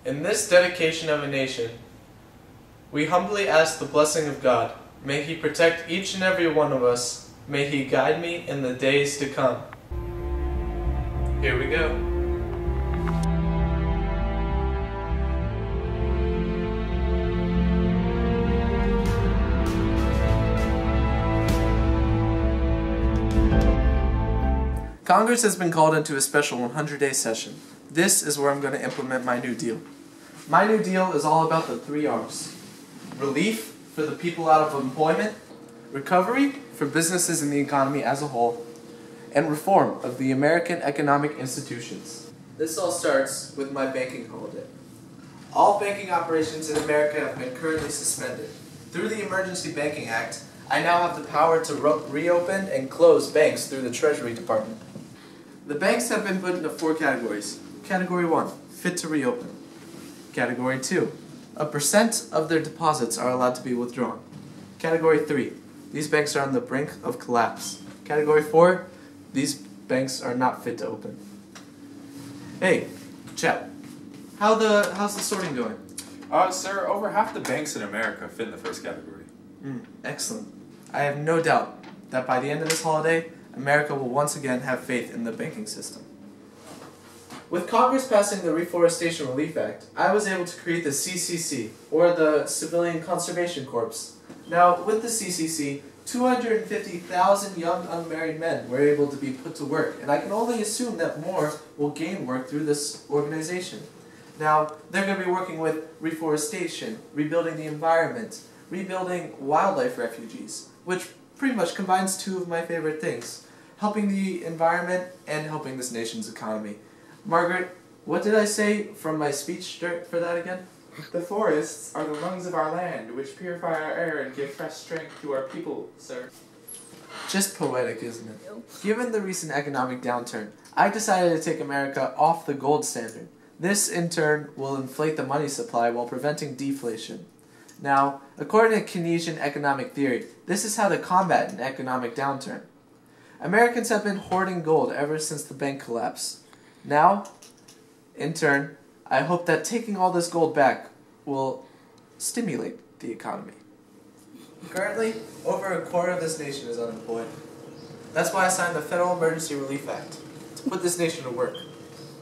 In this dedication of a nation, we humbly ask the blessing of God. May He protect each and every one of us. May He guide me in the days to come. Here we go. Congress has been called into a special 100-day session. This is where I'm going to implement my New Deal. My New Deal is all about the 3 R's. Relief for the people out of employment, recovery for businesses and the economy as a whole, and reform of the American economic institutions. This all starts with my banking holiday. All banking operations in America have been currently suspended. Through the Emergency Banking Act, I now have the power to reopen and close banks through the Treasury Department. The banks have been put into 4 categories. Category 1, fit to reopen. Category 2, a % of their deposits are allowed to be withdrawn. Category 3, these banks are on the brink of collapse. Category 4, these banks are not fit to open. Hey, chap, how's the sorting going? Sir, over half the banks in America fit in the first category. Excellent. I have no doubt that by the end of this holiday, America will once again have faith in the banking system. With Congress passing the Reforestation Relief Act, I was able to create the CCC, or the Civilian Conservation Corps. Now, with the CCC, 250,000 young unmarried men were able to be put to work, and I can only assume that more will gain work through this organization. Now, they're going to be working with reforestation, rebuilding the environment, rebuilding wildlife refuges, which pretty much combines 2 of my favorite things, helping the environment and helping this nation's economy. Margaret, what did I say from my speech for that again? The forests are the lungs of our land, which purify our air and give fresh strength to our people, sir. Just poetic, isn't it? Given the recent economic downturn, I decided to take America off the gold standard. This, in turn, will inflate the money supply while preventing deflation. Now, according to Keynesian economic theory, this is how to combat an economic downturn. Americans have been hoarding gold ever since the bank collapse. Now, in turn, I hope that taking all this gold back will stimulate the economy. Currently, over a quarter of this nation is unemployed. That's why I signed the Federal Emergency Relief Act, to put this nation to work.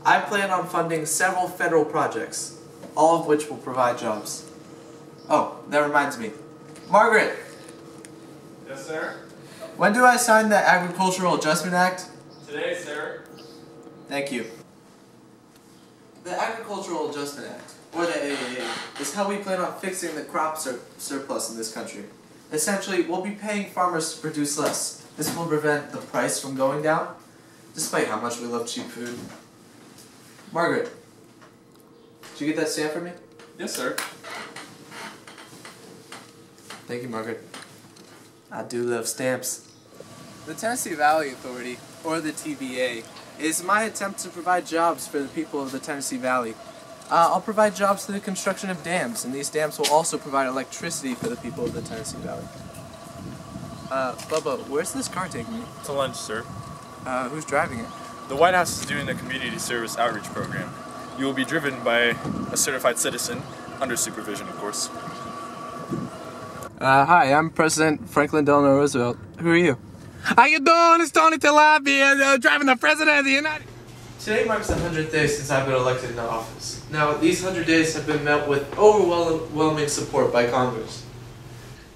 I plan on funding several federal projects, all of which will provide jobs. Oh, that reminds me. Margaret! Yes, sir? When do I sign the Agricultural Adjustment Act? Today, sir. Thank you. The Agricultural Adjustment Act, or the AAA, is how we plan on fixing the crop surplus in this country. Essentially, we'll be paying farmers to produce less. This will prevent the price from going down, despite how much we love cheap food. Margaret, did you get that stamp for me? Yes, sir. Thank you, Margaret. I do love stamps. The Tennessee Valley Authority, or the TVA, is my attempt to provide jobs for the people of the Tennessee Valley. I'll provide jobs through the construction of dams, and these dams will also provide electricity for the people of the Tennessee Valley. Bubba, where's this car taking me? To lunch, sir. Who's driving it? The White House is doing a community service outreach program. You will be driven by a certified citizen, under supervision, of course. Hi, I'm President Franklin Delano Roosevelt. Who are you? How you doing? It's Tony Tilapia, driving the President of the United States. Today marks the 100th day since I've been elected into office. Now, these 100 days have been met with overwhelming support by Congress.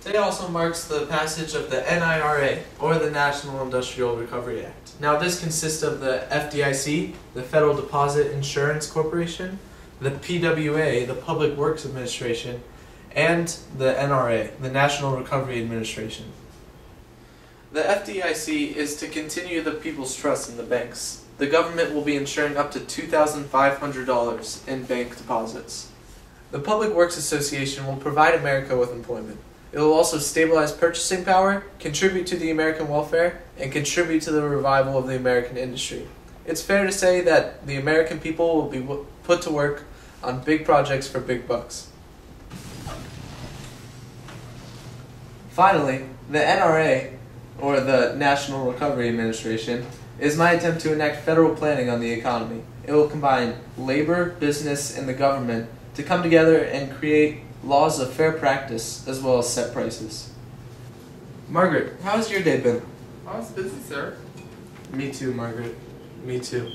Today also marks the passage of the NIRA, or the National Industrial Recovery Act. Now, this consists of the FDIC, the Federal Deposit Insurance Corporation, the PWA, the Public Works Administration, and the NRA, the National Recovery Administration. The FDIC is to continue the people's trust in the banks. The government will be insuring up to $2,500 in bank deposits. The Public Works Association will provide America with employment. It will also stabilize purchasing power, contribute to the American welfare, and contribute to the revival of the American industry. It's fair to say that the American people will be put to work on big projects for big bucks. Finally, the NRA, or the National Recovery Administration, is my attempt to enact federal planning on the economy. It will combine labor, business, and the government to come together and create laws of fair practice as well as set prices. Margaret, how's your day been? I was busy, sir. Me too, Margaret. Me too.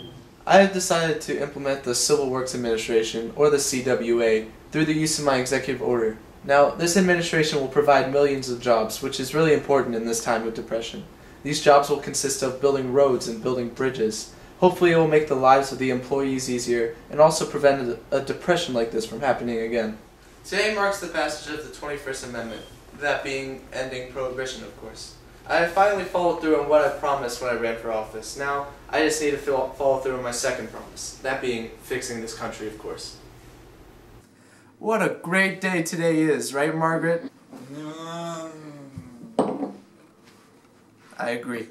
I have decided to implement the Civil Works Administration, or the CWA, through the use of my executive order. Now, this administration will provide millions of jobs, which is really important in this time of depression. These jobs will consist of building roads and building bridges. Hopefully it will make the lives of the employees easier and also prevent a depression like this from happening again. Today marks the passage of the 21st Amendment, that being ending prohibition, of course. I have finally followed through on what I promised when I ran for office. Now, I just need to follow through on my second promise, that being fixing this country, of course. What a great day today is, right, Margaret? I agree.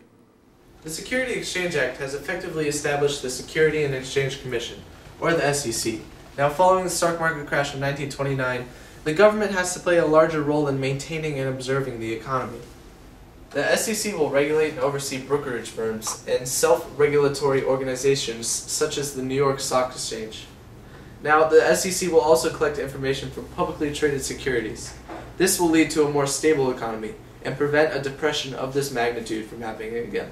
The Security Exchange Act has effectively established the Security and Exchange Commission, or the SEC. Now, following the stock market crash of 1929, the government has to play a larger role in maintaining and observing the economy. The SEC will regulate and oversee brokerage firms and self-regulatory organizations such as the New York Stock Exchange. Now, the SEC will also collect information from publicly traded securities. This will lead to a more stable economy and prevent a depression of this magnitude from happening again.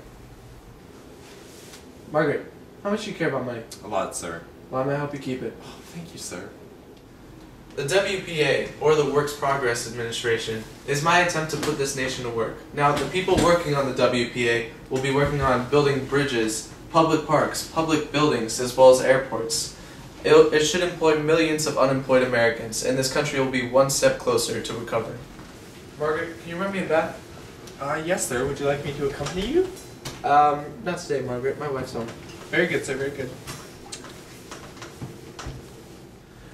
Margaret, how much do you care about money? A lot, sir. Well, I'm going to help you keep it. Oh, thank you, sir. The WPA, or the Works Progress Administration, is my attempt to put this nation to work. Now, the people working on the WPA will be working on building bridges, public parks, public buildings, as well as airports. It should employ millions of unemployed Americans, and this country will be one step closer to recovery. Margaret, can you run me a bath? Yes, sir. Would you like me to accompany you? Not today, Margaret. My wife's home. Very good, sir. Very good.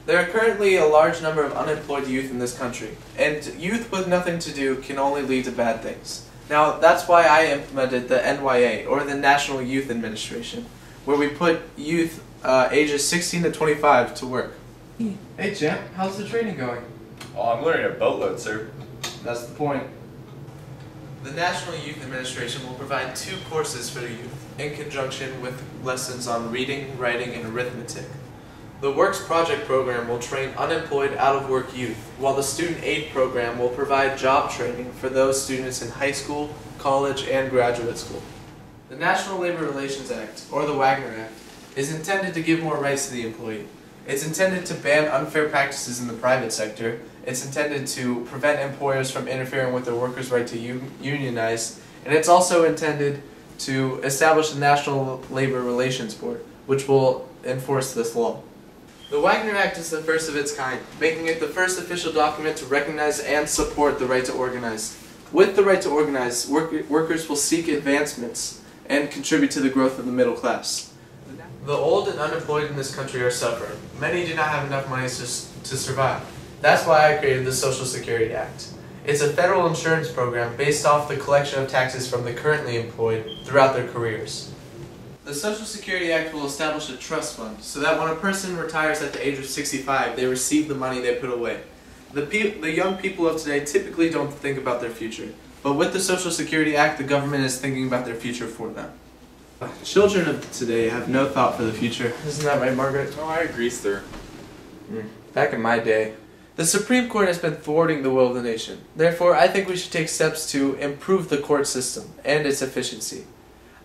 There are currently a large number of unemployed youth in this country, and youth with nothing to do can only lead to bad things. Now, that's why I implemented the NYA, or the National Youth Administration, where we put youth ages 16 to 25 to work. Hey, champ, how's the training going? Oh, I'm learning a boatload, sir. That's the point. The National Youth Administration will provide 2 courses for the youth, in conjunction with lessons on reading, writing, and arithmetic. The Works Project program will train unemployed out-of-work youth, while the Student Aid program will provide job training for those students in high school, college, and graduate school. The National Labor Relations Act, or the Wagner Act, is intended to give more rights to the employee. It's intended to ban unfair practices in the private sector. It's intended to prevent employers from interfering with their workers' right to unionize. And it's also intended to establish the National Labor Relations Board, which will enforce this law. The Wagner Act is the first of its kind, making it the first official document to recognize and support the right to organize. With the right to organize, workers will seek advancements and contribute to the growth of the middle class. The old and unemployed in this country are suffering. Many do not have enough money to survive. That's why I created the Social Security Act. It's a federal insurance program based off the collection of taxes from the currently employed throughout their careers. The Social Security Act will establish a trust fund so that when a person retires at the age of 65, they receive the money they put away. The young people of today typically don't think about their future, but with the Social Security Act, the government is thinking about their future for them. Children of today have no thought for the future. Isn't that right, Margaret? Oh, I agree, sir. Back in my day, the Supreme Court has been thwarting the will of the nation. Therefore, I think we should take steps to improve the court system and its efficiency.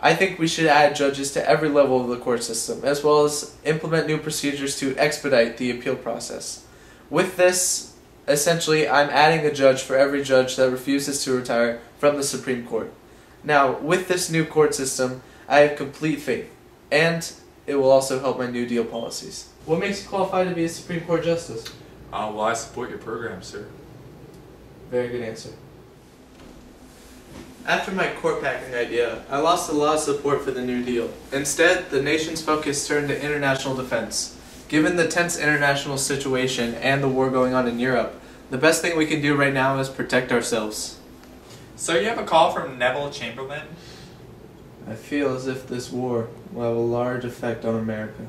I think we should add judges to every level of the court system, as well as implement new procedures to expedite the appeal process. With this, essentially, I'm adding a judge for every judge that refuses to retire from the Supreme Court. Now, with this new court system, I have complete faith, and it will also help my New Deal policies. What makes you qualified to be a Supreme Court Justice? Well, I support your program, sir. Very good answer. After my court packing idea, I lost a lot of support for the New Deal. Instead, the nation's focus turned to international defense. Given the tense international situation and the war going on in Europe, the best thing we can do right now is protect ourselves. So you have a call from Neville Chamberlain? I feel as if this war will have a large effect on America.